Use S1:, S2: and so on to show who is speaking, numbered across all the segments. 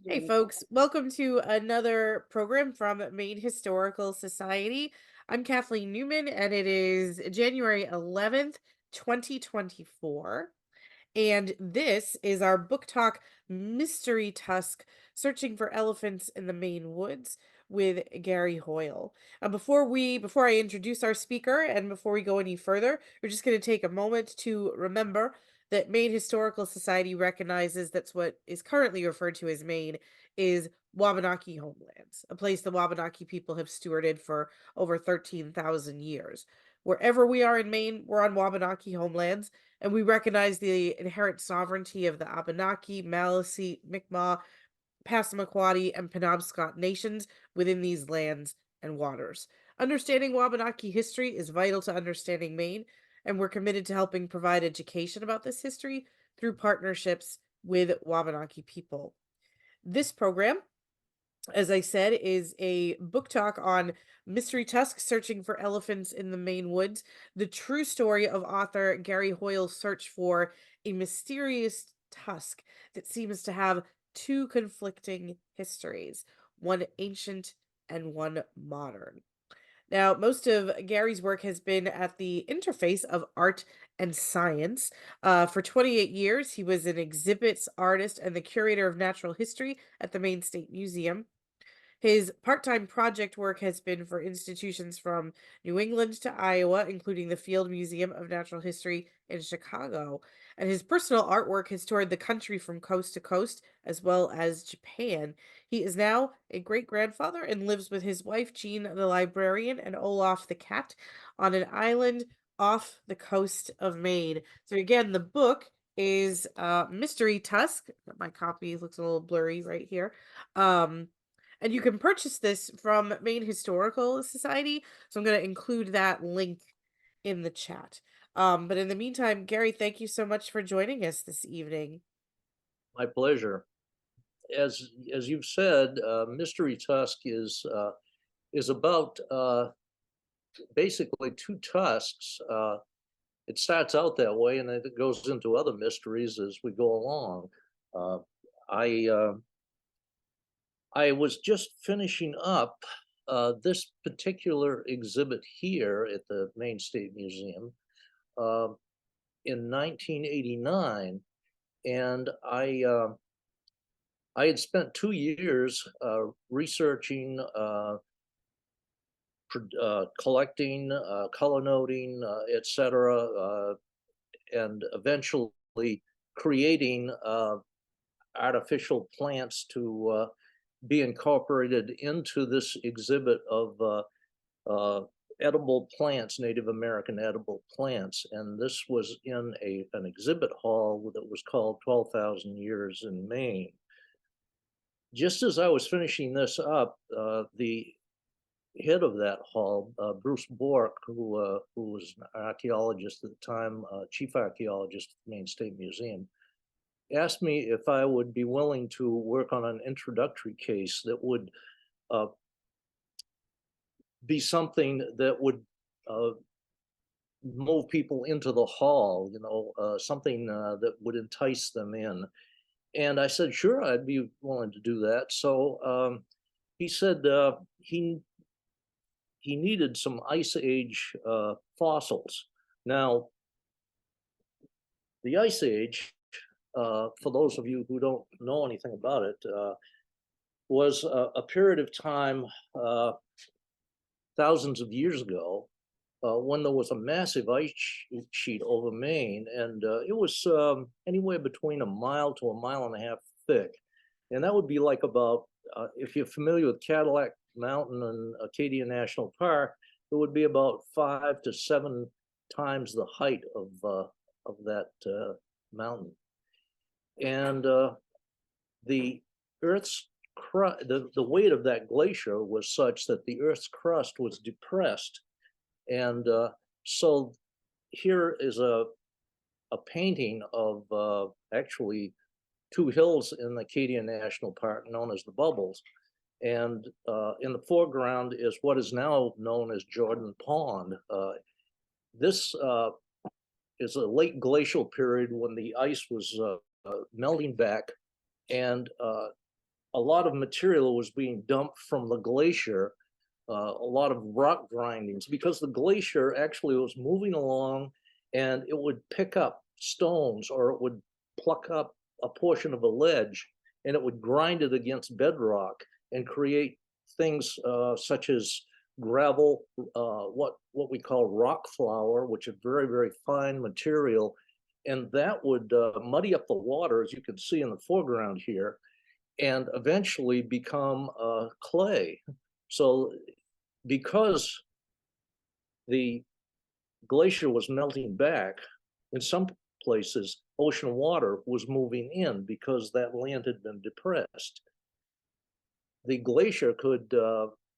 S1: Hey, folks, welcome to another program from Maine Historical Society. I'm Kathleen Newman, and it is January 11th, 2024. And this is our book talk Mystery Tusk Searching for Elephants in the Maine Woods with Gary Hoyle. Before I introduce our speaker and before we go any further, we're just going to take a moment to remember that Maine Historical Society recognizes that's what is currently referred to as Maine is Wabanaki homelands, a place the Wabanaki people have stewarded for over 13,000 years. Wherever we are in Maine, we're on Wabanaki homelands, and we recognize the inherent sovereignty of the Abenaki, Maliseet, Mi'kmaq, Passamaquoddy, and Penobscot nations within these lands and waters. Understanding Wabanaki history is vital to understanding Maine, and we're committed to helping provide education about this history through partnerships with Wabanaki people. This program, as I said, is a book talk on Mystery Tusk Searching for Elephants in the Maine Woods, the true story of author Gary Hoyle's search for a mysterious tusk that seems to have two conflicting histories, one ancient and one modern. Now, most of Gary's work has been at the interface of art and science. For 28 years, he was an exhibits artist and the curator of natural history at the Maine State Museum. His part-time project work has been for institutions from New England to Iowa, including the Field Museum of Natural History in Chicago. And his personal artwork has toured the country from coast to coast, as well as Japan. He is now a great-grandfather and lives with his wife, Jean the librarian, and Olaf the cat on an island off the coast of Maine. So again, the book is Mystery Tusk. My copy looks a little blurry right here. And you can purchase this from Maine Historical Society. So I'm going to include that link in the chat. But in the meantime, Gary, thank you so much for joining us this evening.
S2: My pleasure. As you've said, Mystery Tusk is about basically two tusks. It starts out that way, and it goes into other mysteries as we go along. Uh, I was just finishing up this particular exhibit here at the Maine State Museum uh, in 1989, and I had spent 2 years researching, collecting, color noting, etc., and eventually creating artificial plants to be incorporated into this exhibit of edible plants, Native American edible plants. And this was in an exhibit hall that was called 12,000 Years in Maine. Just as I was finishing this up, the head of that hall, Bruce Bork, who was an archaeologist at the time, chief archaeologist at the Maine State Museum, asked me if I would be willing to work on an introductory case that would be something that would move people into the hall, something that would entice them in. And I said, sure, I'd be willing to do that. So he said he needed some Ice Age fossils. Now, the Ice Age, for those of you who don't know anything about it, was a period of time thousands of years ago when there was a massive ice sheet over Maine, and it was anywhere between a mile to a mile and a half thick. And that would be like about, if you're familiar with Cadillac Mountain and Acadia National Park, it would be about 5 to 7 times the height of that mountain. And the Earth's the weight of that glacier was such that the Earth's crust was depressed. And so here is a painting of actually 2 hills in Acadia National Park known as the Bubbles. And in the foreground is what is now known as Jordan Pond. This is a late glacial period when the ice was melting back and a lot of material was being dumped from the glacier, a lot of rock grindings, because the glacier actually was moving along and it would pick up stones or it would pluck up a portion of a ledge and it would grind it against bedrock and create things such as gravel, what we call rock flour, which is very, very fine material. And that would muddy up the water, as you can see in the foreground here, and eventually become clay. So because the glacier was melting back, in some places, ocean water was moving in because that land had been depressed. The glacier could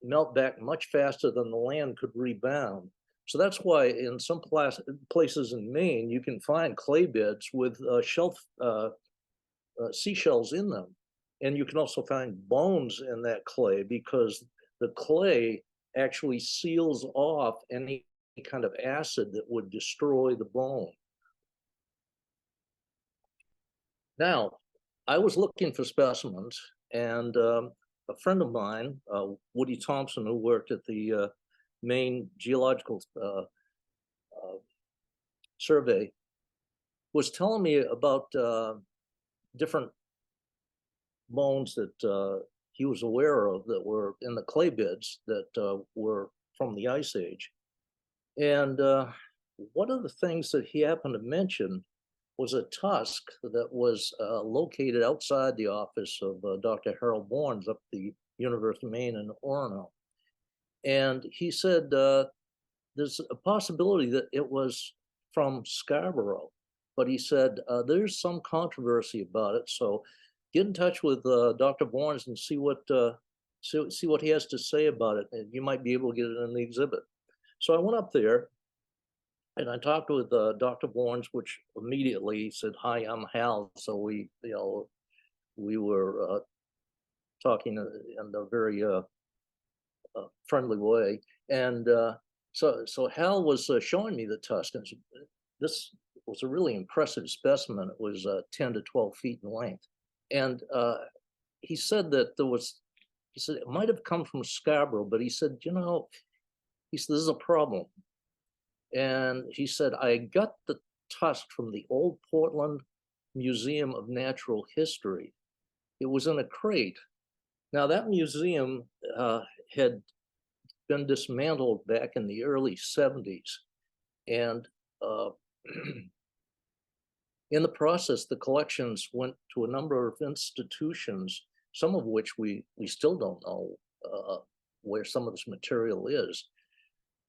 S2: melt back much faster than the land could rebound. So that's why in some places in Maine, you can find clay beds with seashells in them. And you can also find bones in that clay because the clay actually seals off any kind of acid that would destroy the bone. Now, I was looking for specimens, and a friend of mine, Woody Thompson, who worked at the Maine Geological Survey, was telling me about different bones that he was aware of that were in the clay beds that were from the Ice Age. And one of the things that he happened to mention was a tusk that was located outside the office of Dr. Harold Barnes up at the University of Maine in Orono. And he said there's a possibility that it was from Scarborough, but he said there's some controversy about it. So get in touch with Dr. Barnes and see what he has to say about it, and you might be able to get it in the exhibit. So I went up there and I talked with Dr. Barnes, which immediately said, "Hi, I'm Hal." So we were talking in a very friendly way, and so Hal was showing me the tusk, and this was a really impressive specimen. It was 10 to 12 feet in length, and he said that he said it might have come from Scarborough, but he said, he said, "There's a problem." And he said, "I got the tusk from the old Portland Museum of Natural History. It was in a crate." Now, that museum had been dismantled back in the early 70s. And in the process, the collections went to a number of institutions, some of which we still don't know where some of this material is.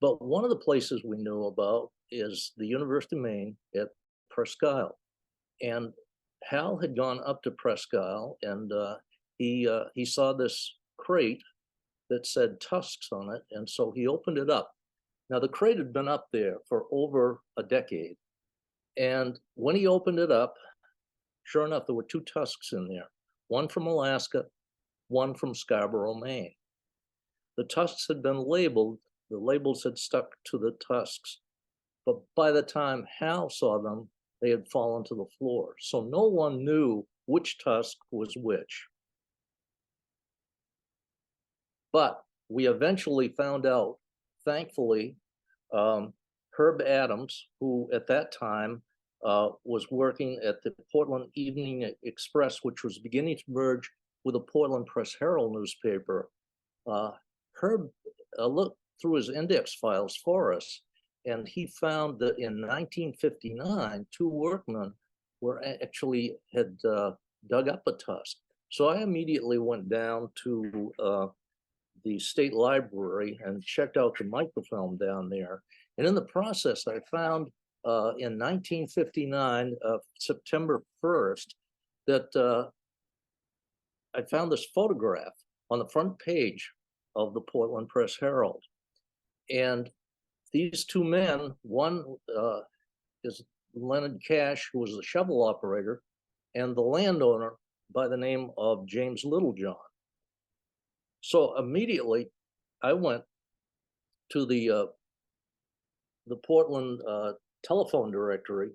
S2: But one of the places we knew about is the University of Maine at Presque Isle. And Hal had gone up to Presque Isle, and he saw this crate that said Tusks on it, and so he opened it up. Now, the crate had been up there for over a decade, and when he opened it up, sure enough, there were two tusks in there, one from Alaska, one from Scarborough, Maine. The tusks had been labeled, the labels had stuck to the tusks, but by the time Hal saw them, they had fallen to the floor. So no one knew which tusk was which. But we eventually found out, thankfully, Herb Adams, who at that time was working at the Portland Evening Express, which was beginning to merge with the Portland Press Herald newspaper. Herb looked through his index files for us, and he found that in 1959, two workmen had dug up a tusk. So I immediately went down to the state library and checked out the microfilm down there. And in the process, I found in 1959, September 1st, that I found this photograph on the front page of the Portland Press Herald. And these two men, one is Leonard Cash, who was the shovel operator, and the landowner by the name of James Littlejohn. So immediately I went to the Portland telephone directory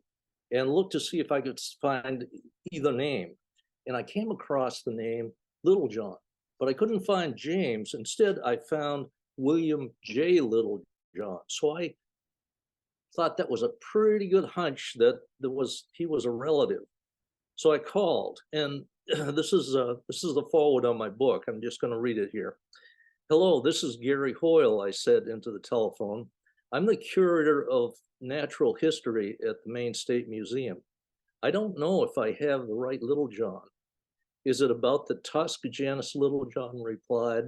S2: and looked to see if I could find either name. and I came across the name Little John, but I couldn't find James. Instead, I found William J. Little John. So I thought that was a pretty good hunch that he was a relative. So I called, and this is the forward on my book. I'm just going to read it here. Hello, this is Gary Hoyle, I said into the telephone. I'm the curator of natural history at the Maine State Museum. I don't know if I have the right Little John. Is it about the Tusk? Janice Littlejohn replied.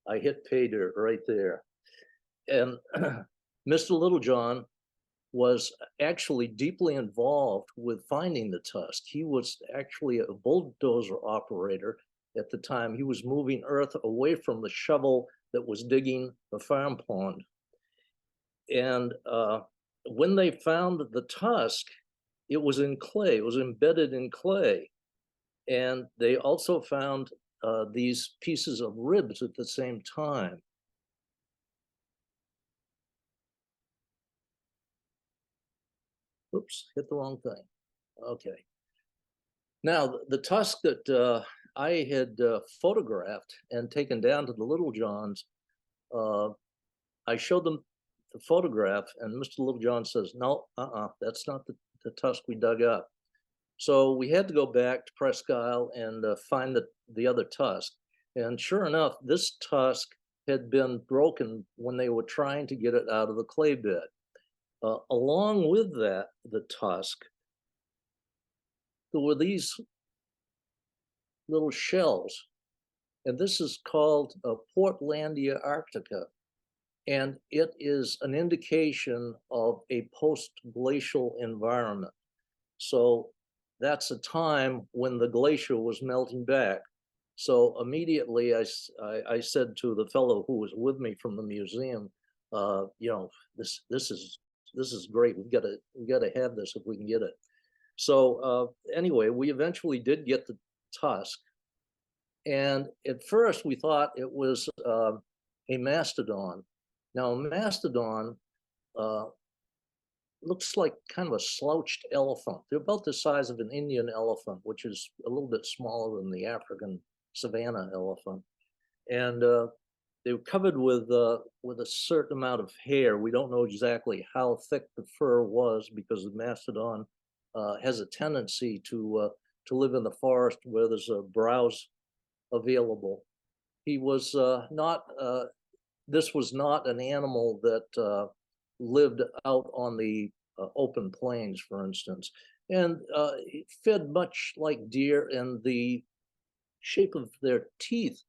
S2: I hit pay dirt right there. And Mr. Littlejohn was actually deeply involved with finding the Tusk. He was actually a bulldozer operator at the time. He was moving earth away from the shovel that was digging the farm pond. And when they found the Tusk, it was in clay, it was embedded in clay. And they also found these pieces of ribs at the same time. Oops, hit the wrong thing. Okay. Now, the Tusk that I had photographed and taken down to the Little Johns, I showed them the photograph, and Mr. Littlejohn says, no, that's not the Tusk we dug up. So we had to go back to Presque Isle and find the other Tusk. And sure enough, this Tusk had been broken when they were trying to get it out of the clay bed. Along with that, the Tusk, there were these little shells, and this is called Portlandia arctica, and it is an indication of a post-glacial environment. So that's a time when the glacier was melting back. So immediately I said to the fellow who was with me from the museum, this is great. We got to have this if we can get it. So anyway, we eventually did get the Tusk, and at first we thought it was a mastodon. Now a mastodon looks like kind of a slouched elephant. They're about the size of an Indian elephant, which is a little bit smaller than the African savanna elephant. And they were covered with a certain amount of hair. We don't know exactly how thick the fur was because the mastodon has a tendency to live in the forest where there's a browse available. He was not. This was not an animal that lived out on the open plains, for instance, and it fed much like deer, and the shape of their teeth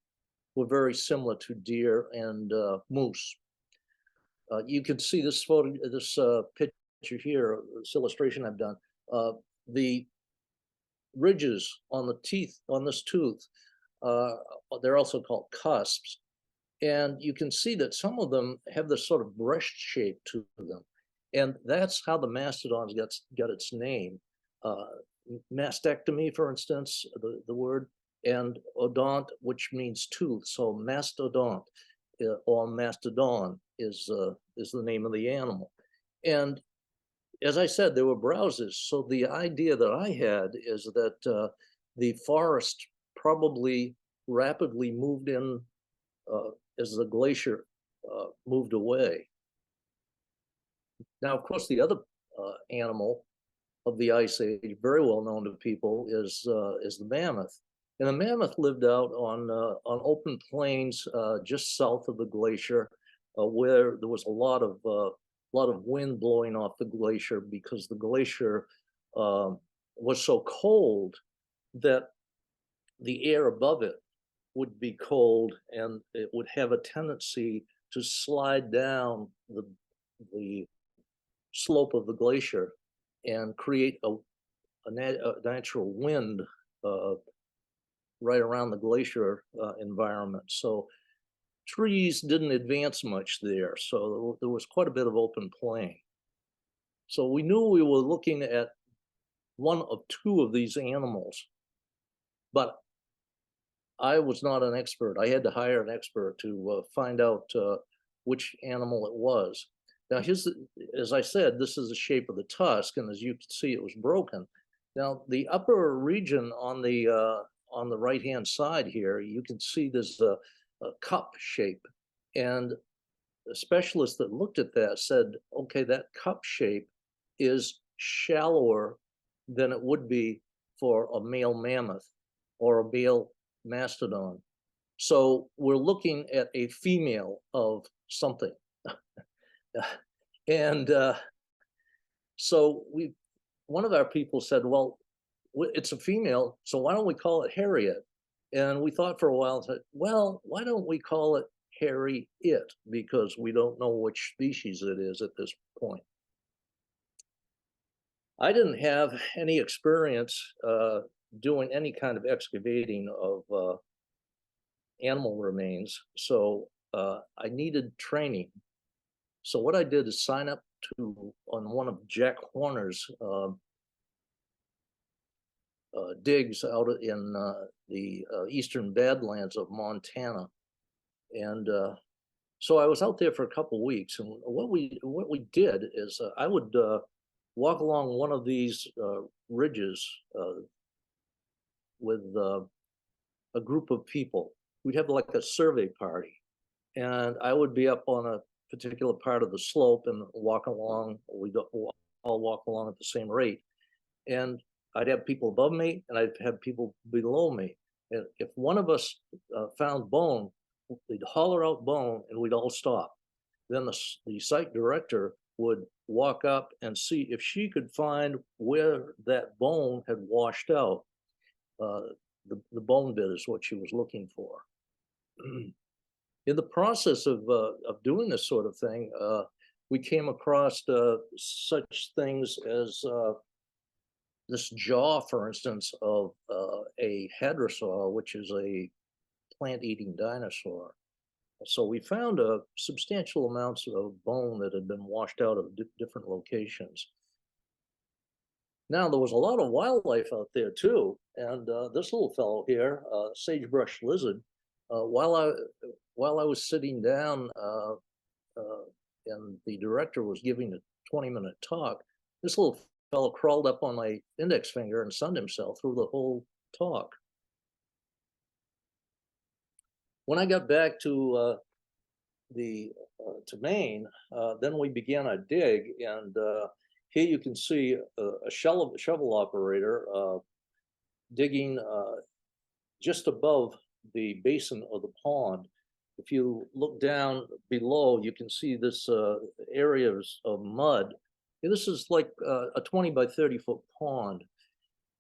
S2: were very similar to deer and moose. You can see this photo, this picture here, this illustration I've done. The ridges on the teeth on this tooth, they're also called cusps, and you can see that some of them have this sort of breast shape to them, and that's how the mastodon got its name. Mastectomy, for instance, the word, and odont, which means tooth. So mastodont or mastodon is the name of the animal. And as I said, there were browses. So the idea that I had is that the forest probably rapidly moved in as the glacier moved away. Now, of course, the other animal of the Ice Age, very well known to people, is the mammoth. And the mammoth lived out on open plains just south of the glacier, where there was a lot of wind blowing off the glacier because the glacier was so cold that the air above it would be cold, and it would have a tendency to slide down the slope of the glacier and create a natural wind right around the glacier environment. So trees didn't advance much there. So there was quite a bit of open plain. So we knew we were looking at one of two of these animals, but I was not an expert. I had to hire an expert to find out which animal it was. Now, as I said, this is the shape of the tusk, and as you can see, it was broken. Now, the upper region on the right-hand side here, you can see there's a cup shape, and the specialist that looked at that said, okay, that cup shape is shallower than it would be for a male mammoth or a male mastodon. So we're looking at a female of something. and so one of our people said, well, it's a female, so why don't we call it Harriet? And we thought for a while and said, well, why don't we call it Harry it? Because we don't know which species it is at this point. I didn't have any experience doing any kind of excavating of animal remains, so I needed training. So what I did is sign up to on one of Jack Horner's digs out in the eastern Badlands of Montana, and so I was out there for a couple of weeks. And what we did is I would walk along one of these ridges with a group of people. We'd have like a survey party, and I would be up on a particular part of the slope and walk along. We'd all walk along at the same rate, and I'd have people above me and I'd have people below me. And if one of us found bone, they'd holler out bone and we'd all stop. Then the site director would walk up and see if she could find where that bone had washed out. The bone bit is what she was looking for. In the process of doing this sort of thing, we came across such things as this jaw, for instance, of a hadrosaur, which is a plant-eating dinosaur. So we found substantial amounts of bone that had been washed out of different locations. Now, there was a lot of wildlife out there too, and this little fellow here, sagebrush lizard, while I was sitting down and the director was giving a 20-minute talk, this little fellow crawled up on my index finger and sunned himself through the whole talk. When I got back to Maine, then we began a dig, and here you can see a shovel operator digging just above the basin of the pond. If you look down below, you can see this areas of mud. And this is like a 20 by 30-foot pond.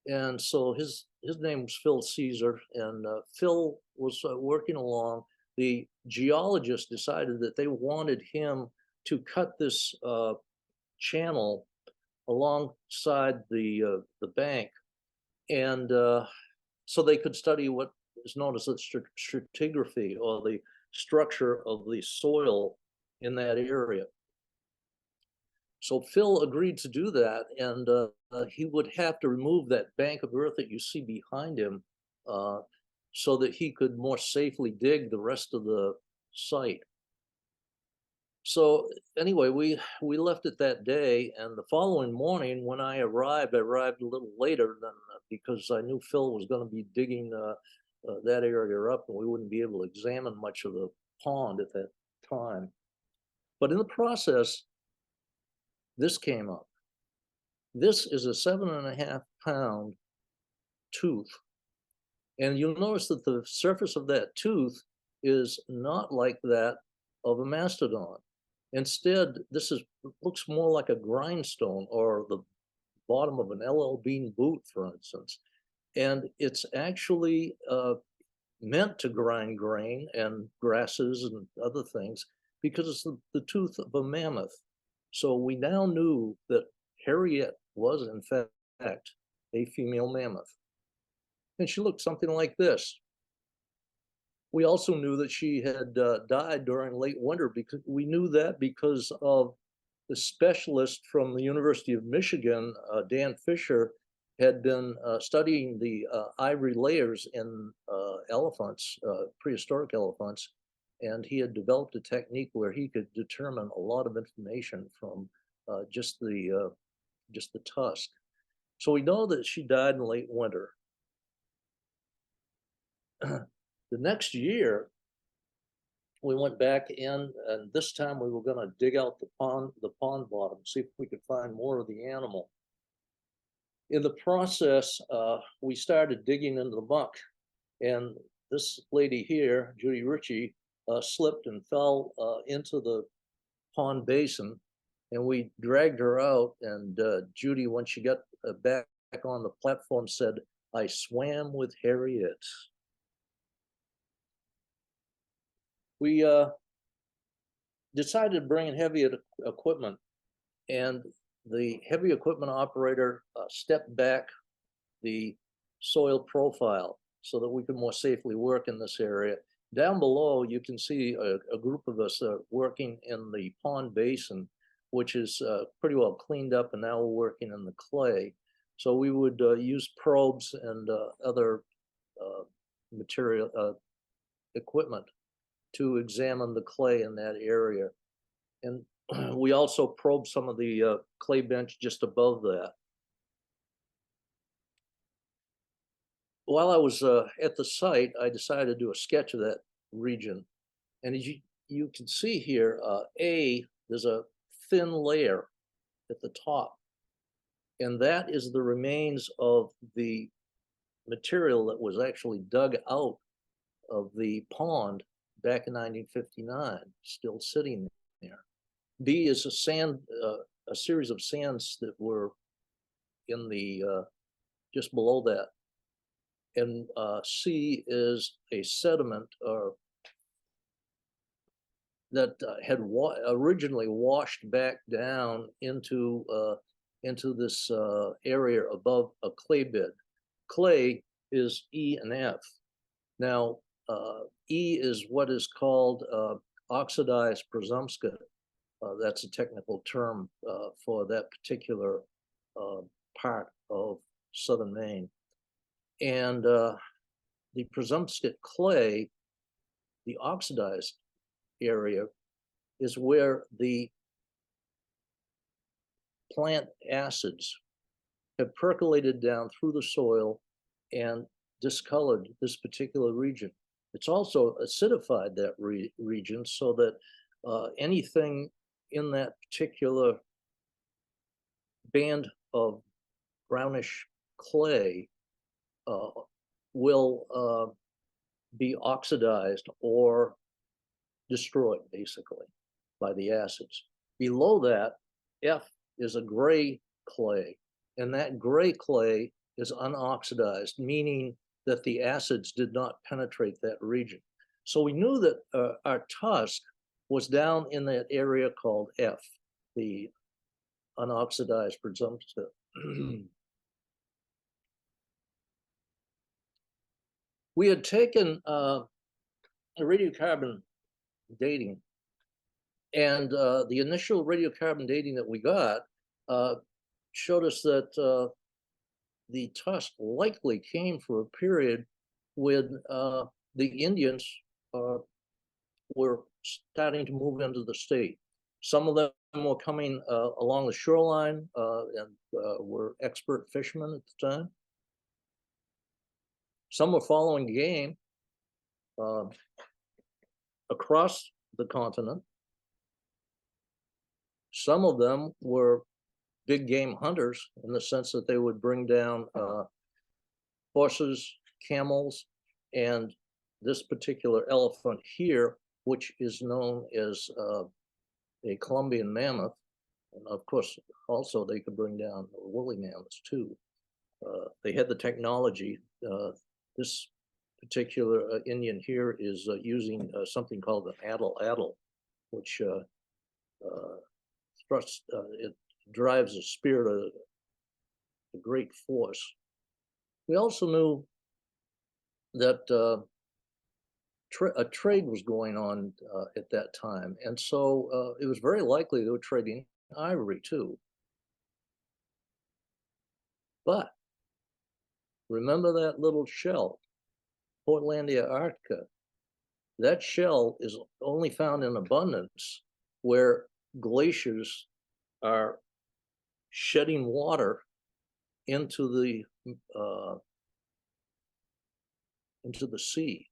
S2: And so his name was Phil Caesar, and Phil was working along. The geologist decided that they wanted him to cut this channel alongside the bank, and so they could study what is known as the stratigraphy, or the structure of the soil in that area. So Phil agreed to do that, and he would have to remove that bank of earth that you see behind him so that he could more safely dig the rest of the site. So anyway, we left it that day, and the following morning when I arrived a little later than because I knew Phil was going to be digging that area up, and we wouldn't be able to examine much of the pond at that time. But in the process, this came up. This is a 7.5-pound tooth. And you'll notice that the surface of that tooth is not like that of a mastodon. Instead, looks more like a grindstone, or the bottom of an LL Bean boot, for instance. And it's actually meant to grind grain and grasses and other things because it's the tooth of a mammoth. So we now knew that Harriet was, in fact, a female mammoth. And she looked something like this. We also knew that she had died during late winter, because we knew that because of the specialist from the University of Michigan, Dan Fisher, had been studying the ivory layers in elephants, prehistoric elephants, and he had developed a technique where he could determine a lot of information from just the tusk. So we know that she died in late winter. The next year, we went back in, and this time we were going to dig out the pond bottom, see if we could find more of the animal. In the process, we started digging into the muck, and this lady here, Judy Ritchie, slipped and fell into the pond basin, and we dragged her out. And Judy, when she got back on the platform, said, "I swam with Harriet." We decided to bring in heavy equipment, and the heavy equipment operator stepped back the soil profile so that we could more safely work in this area. Down below, you can see a group of us working in the pond basin, which is pretty well cleaned up, and now we're working in the clay. So we would use probes and other material equipment to examine the clay in that area. And we also probed some of the clay bench just above that. While I was at the site, I decided to do a sketch of that region. And as you can see here, there's a thin layer at the top. And that is the remains of the material that was actually dug out of the pond back in 1959, still sitting there. B is a series of sands that were in the just below that. And C is a sediment that had originally washed back down into this area above a clay bed. Clay is E and F. Now, E is what is called oxidized presumpscite. That's a technical term for that particular part of southern Maine. And the presumpscite clay, the oxidized area, is where the plant acids have percolated down through the soil and discolored this particular region. It's also acidified that region so that anything in that particular band of brownish clay will be oxidized or destroyed, basically, by the acids. Below that, F is a gray clay, and that gray clay is unoxidized, meaning that the acids did not penetrate that region. So we knew that our tusk was down in that area called F, the unoxidized presumpscite. We had taken radiocarbon dating, and the initial radiocarbon dating that we got showed us that the tusk likely came for a period when the Indians were starting to move into the state. Some of them were coming along the shoreline and were expert fishermen at the time. Some were following game across the continent. Some of them were big game hunters in the sense that they would bring down horses, camels, and this particular elephant here, which is known as a Columbian mammoth. And of course, also they could bring down woolly mammoths too. They had the technology. This particular Indian here is using something called an addle, which it drives a spear to a great force. We also knew that a trade was going on at that time, and so it was very likely they were trading ivory too. But remember that little shell, Portlandia arctica? That shell is only found in abundance where glaciers are shedding water into uh, the sea.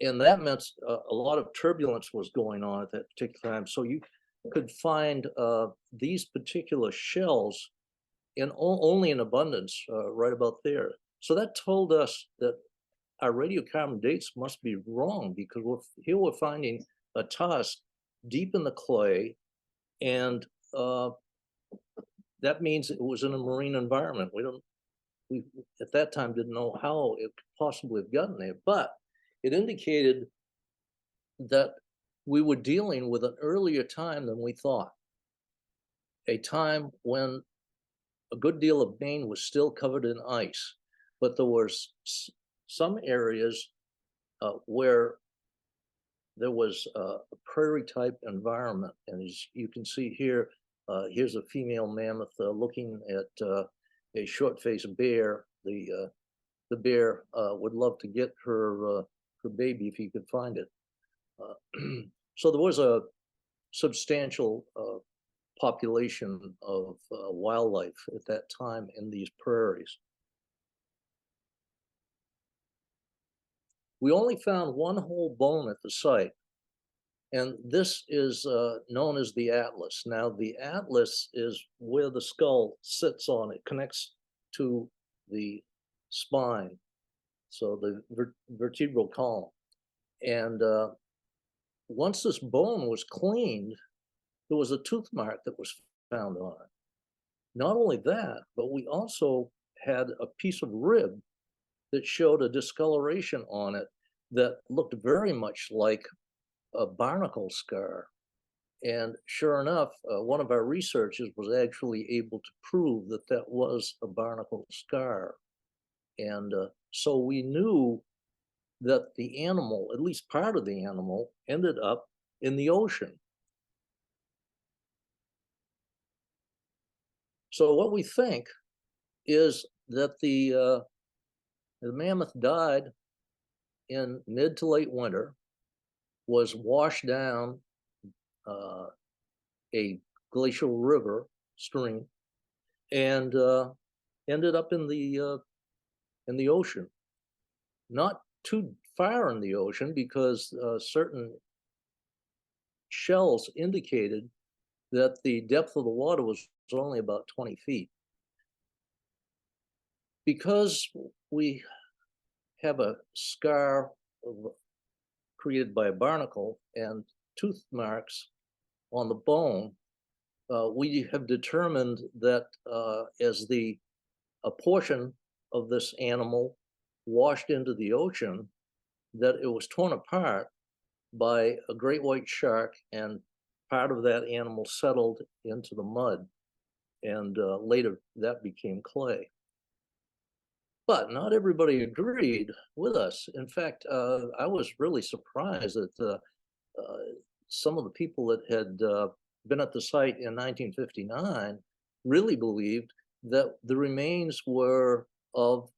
S2: And that meant a lot of turbulence was going on at that particular time. So you could find these particular shells only in abundance right about there. So that told us that our radiocarbon dates must be wrong, because here we're finding a tusk deep in the clay, and that means it was in a marine environment. We at that time didn't know how it could possibly have gotten there, but it indicated that we were dealing with an earlier time than we thought, a time when a good deal of Maine was still covered in ice, but there was some areas where there was a prairie type environment. And as you can see here, here's a female mammoth looking at a short-faced bear. The bear would love to get her baby if he could find it. So there was a substantial population of wildlife at that time in these prairies. We only found one whole bone at the site, and this is known as the atlas. Now, the atlas is where the skull sits on. It connects to the spine, so the vertebral column. And once this bone was cleaned, there was a tooth mark that was found on it. Not only that, but we also had a piece of rib that showed a discoloration on it that looked very much like a barnacle scar. And sure enough, one of our researchers was actually able to prove that that was a barnacle scar. And so we knew that the animal, at least part of the animal, ended up in the ocean. So what we think is that the mammoth died in mid to late winter, was washed down a glacial river stream, and ended up in the ocean. Not too far in the ocean, because certain shells indicated that the depth of the water was only about 20 feet. Because we have a scar created by a barnacle and tooth marks on the bone, we have determined that as a portion of this animal washed into the ocean, that it was torn apart by a great white shark, and part of that animal settled into the mud, and later that became clay. But not everybody agreed with us. In fact, I was really surprised that some of the people that had been at the site in 1959 really believed that the remains were of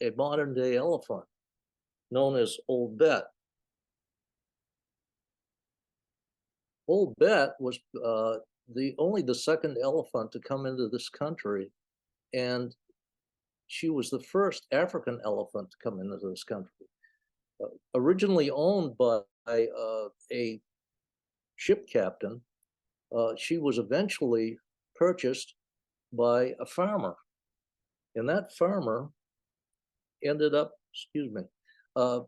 S2: a modern day elephant known as Old Bet. Old Bet was only the second elephant to come into this country, and she was the first African elephant to come into this country. Originally owned by a ship captain, she was eventually purchased by a farmer, and that farmer ended up, uh,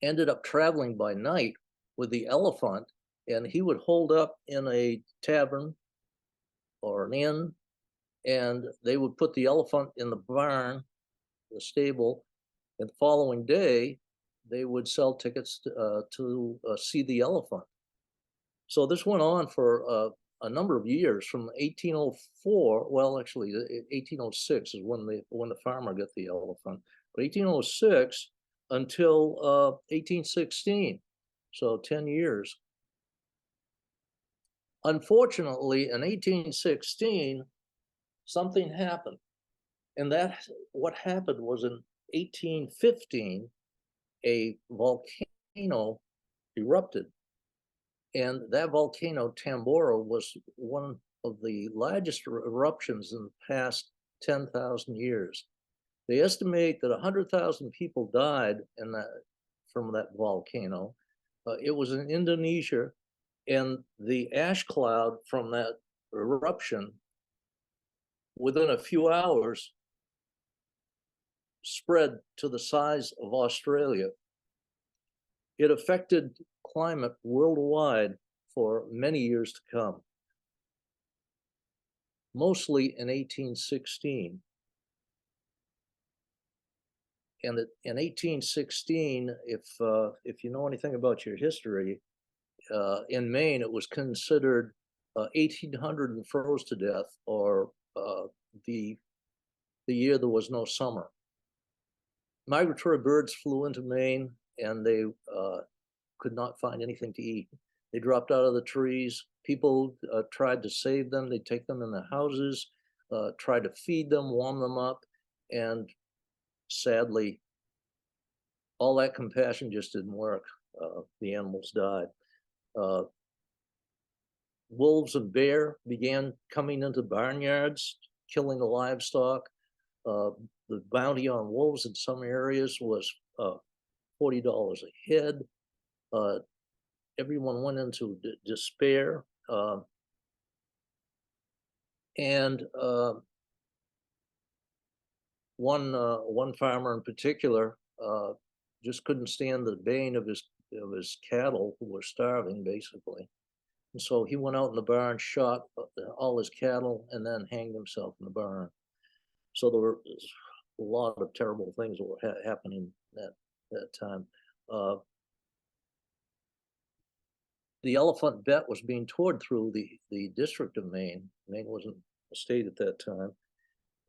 S2: ended up traveling by night with the elephant, and he would hold up in a tavern or an inn, and they would put the elephant in the barn, the stable, and the following day they would sell tickets to see the elephant. So this went on for a number of years, from 1804. Well, actually, 1806 is when the farmer got the elephant. But 1806 until 1816, so 10 years. Unfortunately, in 1816, something happened, and what happened was in 1815, a volcano erupted, and that volcano, Tambora, was one of the largest eruptions in the past 10,000 years. They estimate that 100,000 people died from that volcano. It was in Indonesia, and the ash cloud from that eruption, within a few hours, spread to the size of Australia. It affected climate worldwide for many years to come, mostly in 1816. And in 1816, if you know anything about your history, in Maine, it was considered 1,800 and froze to death, or the year there was no summer. Migratory birds flew into Maine, and they could not find anything to eat. They dropped out of the trees. People tried to save them. They'd take them in their houses, try to feed them, warm them up, and sadly, all that compassion just didn't work. The animals died. Wolves and bear began coming into barnyards, killing the livestock. The bounty on wolves in some areas was $40 a head. Everyone went into despair. And one farmer in particular just couldn't stand the baying of his cattle, who were starving, basically. And so he went out in the barn, shot all his cattle, and then hanged himself in the barn. So there were a lot of terrible things that were happening that time. The elephant bet was being toured through the district of Maine. Maine wasn't a state at that time.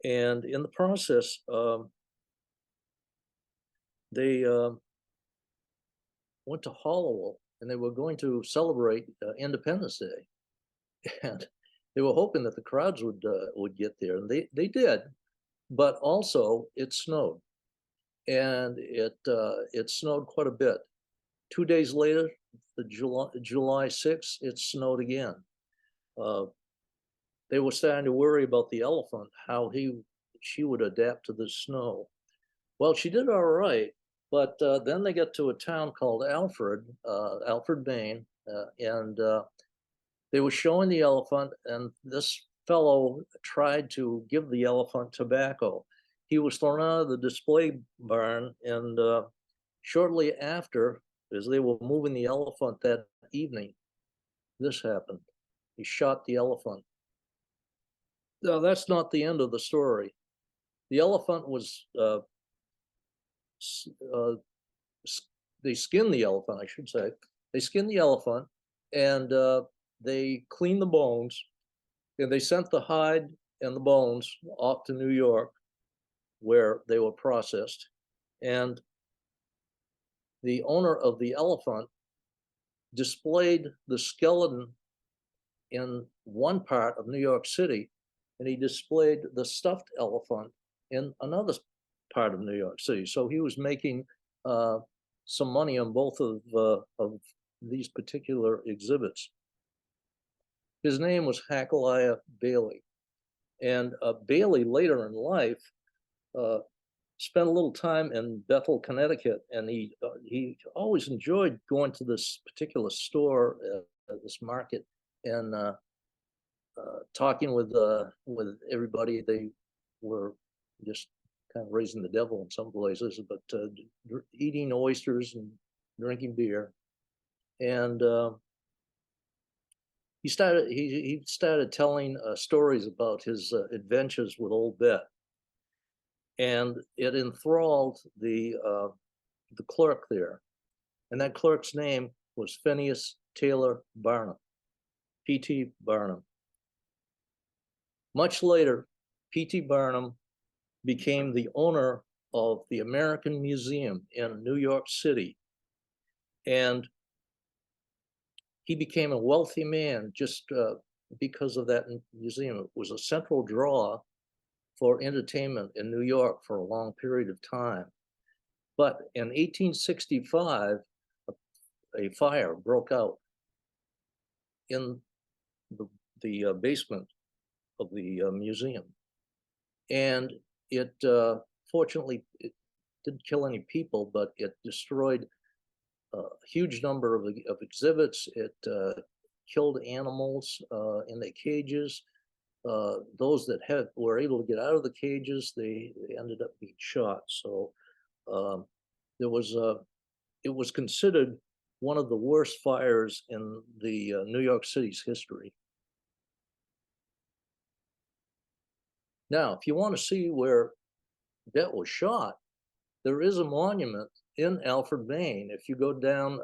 S2: And in the process, they went to Hollowell, and they were going to celebrate Independence Day. And they were hoping that the crowds would get there, and they did. But also it snowed, and it snowed quite a bit. 2 days later, the July 6th, it snowed again. They were starting to worry about the elephant, how she would adapt to the snow. Well, she did all right, but then they get to a town called Alfred, Maine, and they were showing the elephant, and this fellow tried to give the elephant tobacco. He was thrown out of the display barn, and shortly after, as they were moving the elephant that evening, this happened. He shot the elephant. No, that's not the end of the story. The elephant was, they skinned the elephant, I should say. They skinned the elephant, and they cleaned the bones, and they sent the hide and the bones off to New York, where they were processed. And the owner of the elephant displayed the skeleton in one part of New York City, and he displayed the stuffed elephant in another part of New York City. So he was making some money on both of these particular exhibits. His name was Hackeliah Bailey. And Bailey, later in life, spent a little time in Bethel, Connecticut, and he always enjoyed going to this particular store, this market, and talking with everybody. They were just kind of raising the devil in some places, but eating oysters and drinking beer. And he started telling stories about his adventures with Old Bet, and it enthralled the clerk there, and that clerk's name was Phineas Taylor Barnum, PT Barnum. Much later, PT Barnum became the owner of the American Museum in New York City, and he became a wealthy man just because of that museum. It was a central draw for entertainment in New York for a long period of time. But in 1865, a fire broke out in the basement of the museum. And it fortunately it didn't kill any people, but it destroyed a huge number of exhibits. It killed animals in the cages. Those that were able to get out of the cages, they ended up being shot. So um, there was it was considered one of the worst fires in the New York City's history. Now, if you want to see where Det was shot, there is a monument in Alfred, Maine. If you go down,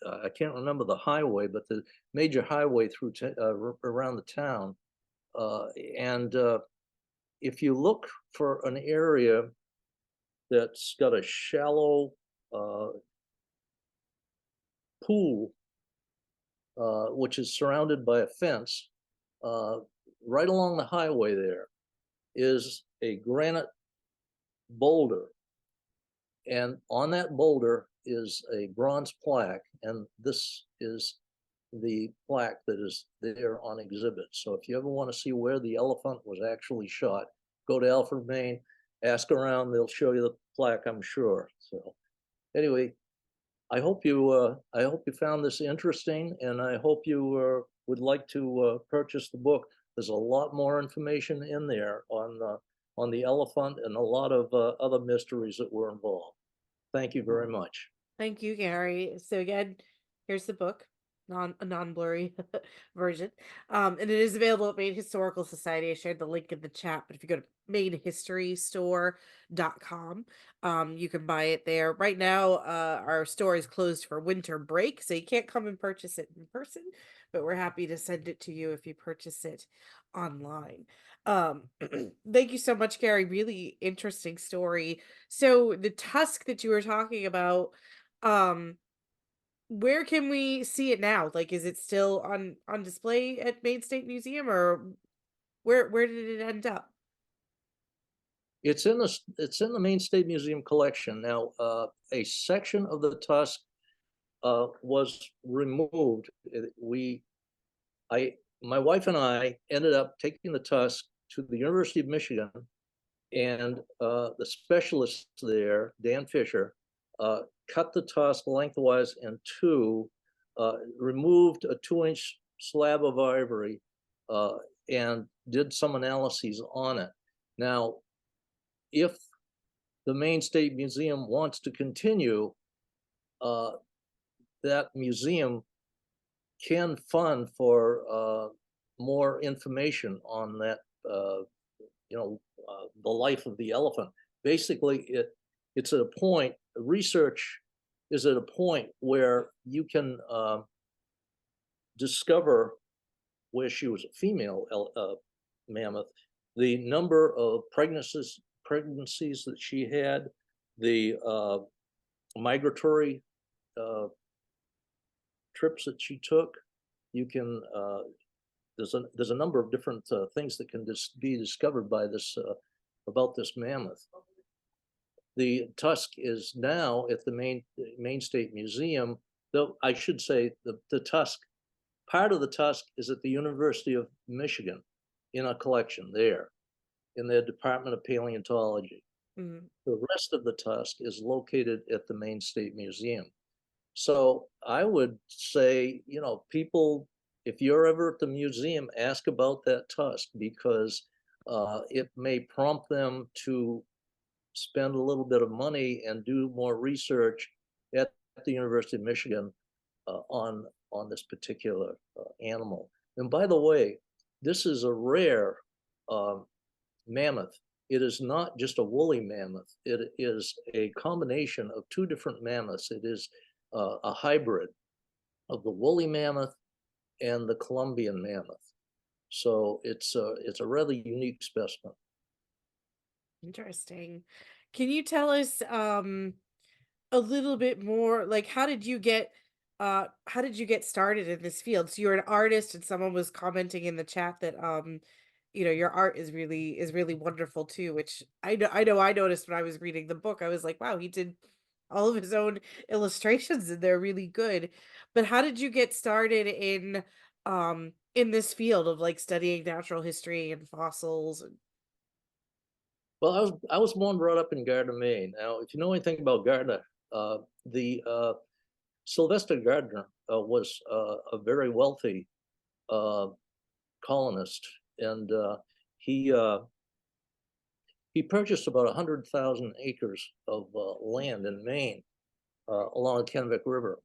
S2: I can't remember the highway, but the major highway through around the town. And if you look for an area that's got a shallow uh, pool, which is surrounded by a fence, uh, right along the highway there is a granite boulder. And on that boulder is a bronze plaque. And this is the plaque that is there on exhibit. So if you ever want to see where the elephant was actually shot, go to Alfred, Maine, ask around, they'll show you the plaque, I'm sure. So anyway, I hope you found this interesting, and I hope you would like to purchase the book. There's a lot more information in there on the elephant and a lot of other mysteries that were involved. Thank you very much.
S1: Thank you, Gary. So again, here's the book, a non-blurry version. And it is available at Maine Historical Society. I shared the link in the chat, but if you go to mainhistorystore.com, you can buy it there. Right now, our store is closed for winter break, so you can't come and purchase it in person, but we're happy to send it to you if you purchase it online. Thank you so much, Gary. Really interesting story. So the tusk that you were talking about, um, where can we see it now? Like, is it still on display at Maine State Museum, or where did it end up?
S2: It's in the Maine State Museum collection now. A section of the tusk was removed. I, my wife and I ended up taking the tusk to the University of Michigan, and the specialist there, Dan Fisher, cut the tusk lengthwise in two, removed a 2-inch slab of ivory, and did some analyses on it. Now, if the Maine State Museum wants to continue, uh, that museum can fund for more information on that, the life of the elephant. Basically, it's at a point, research is at a point where you can discover where she was a female mammoth, the number of pregnancies that she had, the migratory trips that she took. You can there's a number of different things that can be discovered by this about this mammoth. The tusk is now at the Maine State Museum. Though I should say the tusk, part of the tusk is at the University of Michigan in a collection there in their Department of Paleontology.
S1: Mhm.
S2: The rest of the tusk is located at the Maine State Museum. So I would say, people, if you're ever at the museum, ask about that tusk, because it may prompt them to spend a little bit of money and do more research at the University of Michigan on this particular animal. And by the way, this is a rare mammoth. It is not just a woolly mammoth. It is a combination of two different mammoths. It is a hybrid of the woolly mammoth and the Columbian mammoth. So it's a rather unique specimen.
S1: Interesting. Can you tell us a little bit more, like, how did you get started in this field? So you're an artist, and someone was commenting in the chat that your art is really wonderful too, which I know I noticed when I was reading the book. I was like, wow, he did all of his own illustrations and they're really good. But how did you get started in in this field of like studying natural history and fossils and
S2: Well, I was born and brought up in Gardner, Maine. Now, if you know anything about Gardner, the Sylvester Gardner was a very wealthy uh, colonist, and he purchased about 100,000 acres of land in Maine along the Kennebec River.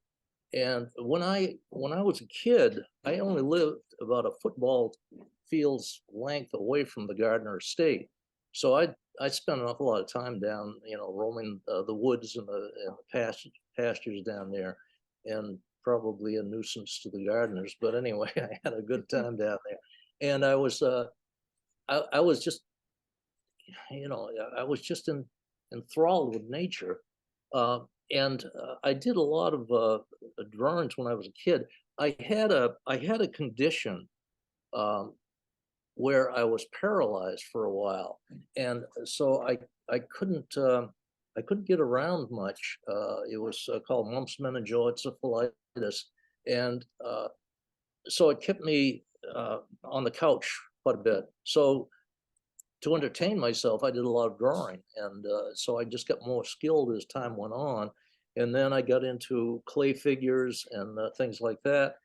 S2: And when I was a kid, I only lived about a football field's length away from the Gardner estate. So I spent an awful lot of time down, roaming the woods and the pastures down there, and probably a nuisance to the gardeners. But anyway, I had a good time down there, and I was just I was just enthralled with nature. Uh, and I did a lot of drawings when I was a kid. I had a condition um, where I was paralyzed for a while, and so I couldn't get around much. It was called mumps, meningitis, encephalitis, and so it kept me on the couch quite a bit. So to entertain myself, I did a lot of drawing, and so I just got more skilled as time went on. And then I got into clay figures and things like that.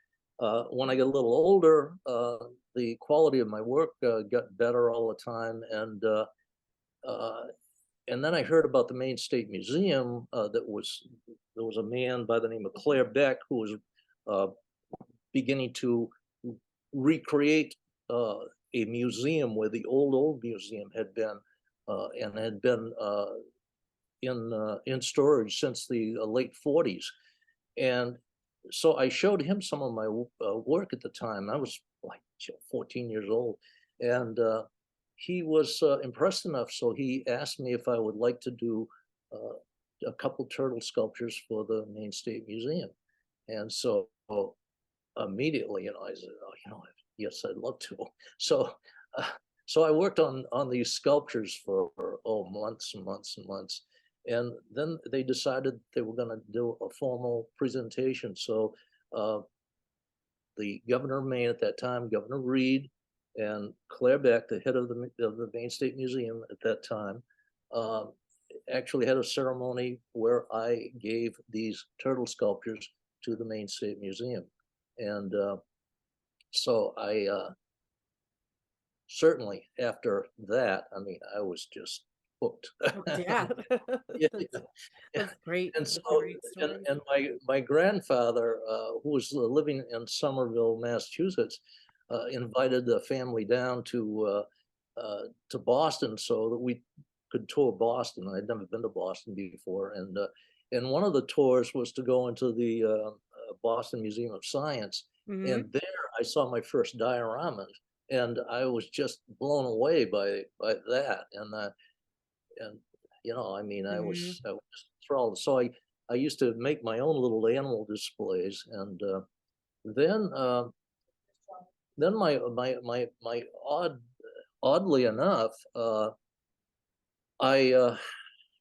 S2: When I got a little older, the quality of my work got better all the time, uh, and then I heard about the Maine State Museum. There was a man by the name of Claire Beck who was uh, beginning to recreate a museum where the old museum had been and had been in storage since the late 40s. And so I showed him some of my work at the time. I was like 14 years old, and he was impressed enough. So he asked me if I would like to do a couple turtle sculptures for the Maine State Museum. And so immediately, I said, "Oh, yes, I'd love to." So, uh, so I worked on these sculptures for months and months and months, and then they decided they were going to do a formal presentation. So, uh, the governor of Maine at that time, Governor Reed, and Claire Beck, the head of the Maine State Museum at that time, uh, actually had a ceremony where I gave these turtle sculptures to the Maine State Museum. And so I certainly after that, I mean, I was just hooked.
S1: hooked. Yeah.
S2: Yeah,
S1: that's
S2: yeah.
S1: that's great.
S2: And so,
S1: That's a great
S2: and,
S1: story.
S2: and my grandfather, who was living in Somerville, Massachusetts, invited the family down to Boston so that we could tour Boston. I'd never been to Boston before, and one of the tours was to go into the Boston Museum of Science,
S1: Hmm.
S2: and there I saw my first dioramas, and I was just blown away by that, and I mean,
S1: Hmm.
S2: I was enthralled. So I used to make my own little animal displays, and then then my oddly enough, I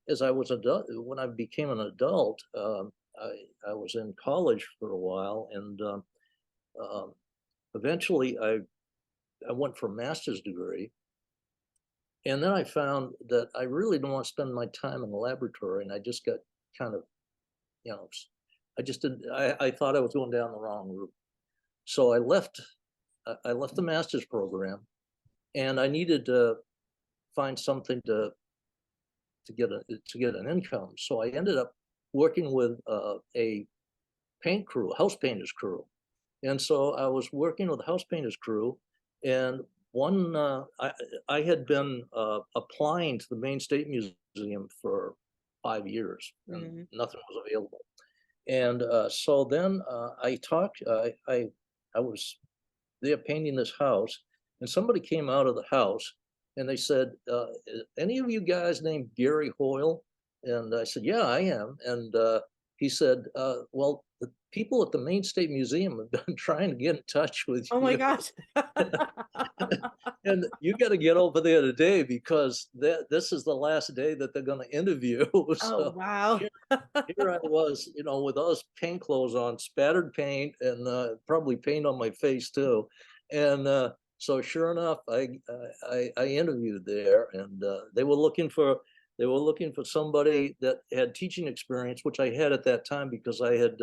S2: as I was adult when I became an adult, I was in college for a while, and um, eventually I went for a master's degree. And then I found that I really didn't want to spend my time in the laboratory, and I just got kind of, you know, I just didn't. I thought I was going down the wrong route, so I left. I left the master's program, and I needed to find something to get an income. So I ended up working with a paint crew, house painters crew, and so I was working with the house painters crew, and I had been applying to the Maine State Museum for 5 years, and
S1: Hmm.
S2: nothing was available. And so then I talked. I was there painting this house, and somebody came out of the house, and they said, "Any of you guys named Gary Hoyle?" And I said, "Yeah, I am." And he said, "Well, the people at the Maine State Museum have been trying to get in touch with
S1: Oh my
S2: you,
S1: gosh.
S2: and you got to get over there today because this is the last day that they're going to interview."
S1: Oh
S2: So
S1: wow.
S2: here, here I was, with all this paint clothes on, spattered paint, and probably paint on my face too. And so sure enough, I interviewed there, and they were looking for somebody that had teaching experience, which I had at that time because I had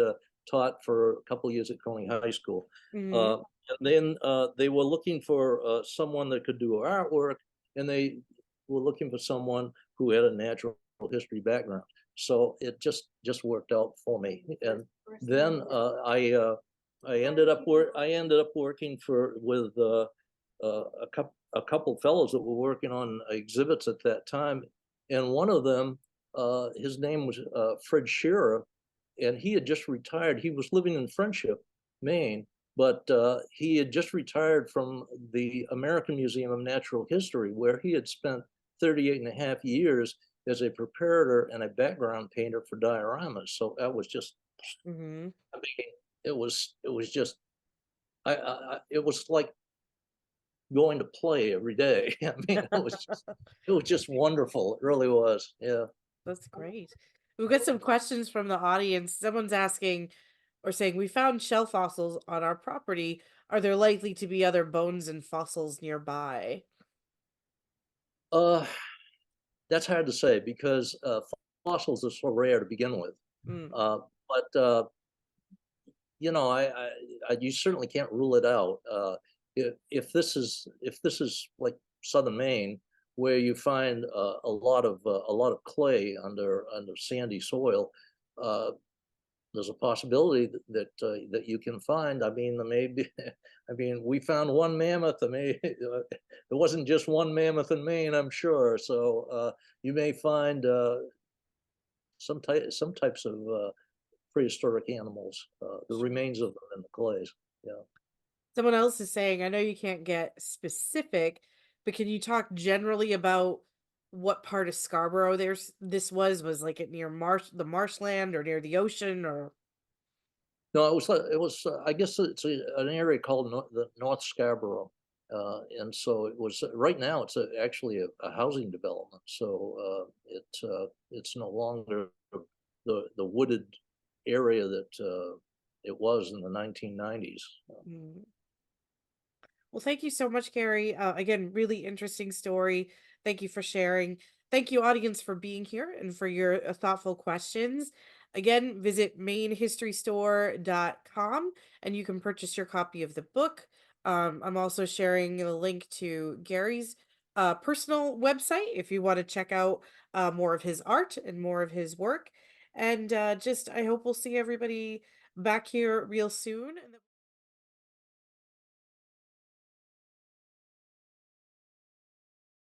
S2: taught for a couple of years at Coney High School.
S1: Mhm.
S2: Uh, and then they were looking for someone that could do artwork, and they were looking for someone who had a natural history background. So it just worked out for me. And then I ended up working for with a couple fellows that were working on exhibits at that time, and one of them, his name was Fred Shearer, and he had just retired. He was living in Friendship, Maine, but he had just retired from the American Museum of Natural History, where he had spent 38 and a half years as a preparator and a background painter for dioramas. So that was just,
S1: Mhm.
S2: I mean, it was just, it was like going to play every day. I mean, it was just wonderful. It really was. Yeah.
S1: That's great. We've got some questions from the audience. Someone's asking or saying, "We found shell fossils on our property. Are there likely to be other bones and fossils nearby?"
S2: Uh, that's hard to say because fossils are so rare to begin with.
S1: Mm.
S2: Uh, but you know, you certainly can't rule it out. If this is like southern Maine, where you find a lot of clay under sandy soil, uh, there's a possibility that you can find. I mean, maybe, I mean, we found one mammoth. I mean, there wasn't just one mammoth in Maine, I'm sure. So you may find some types of prehistoric animals, the
S1: Sure.
S2: remains of them in the clays. Yeah.
S1: Someone else is saying, "I know you can't get specific, but can you talk generally about what part of Scarborough this was? Was like it near the marshland or near the ocean or?"
S2: No, it was. I guess it's an area called the North Scarborough, and so it was. Right now, it's actually a housing development. So it's no longer the wooded area that it was in the 1990s.
S1: Mm. Well, thank you so much, Gary. Again, really interesting story. Thank you for sharing. Thank you, audience, for being here and for your thoughtful questions. Again, visit mainhistorystore.com and you can purchase your copy of the book. I'm also sharing the link to Gary's personal website if you want to check out more of his art and more of his work. And I hope we'll see everybody back here real soon.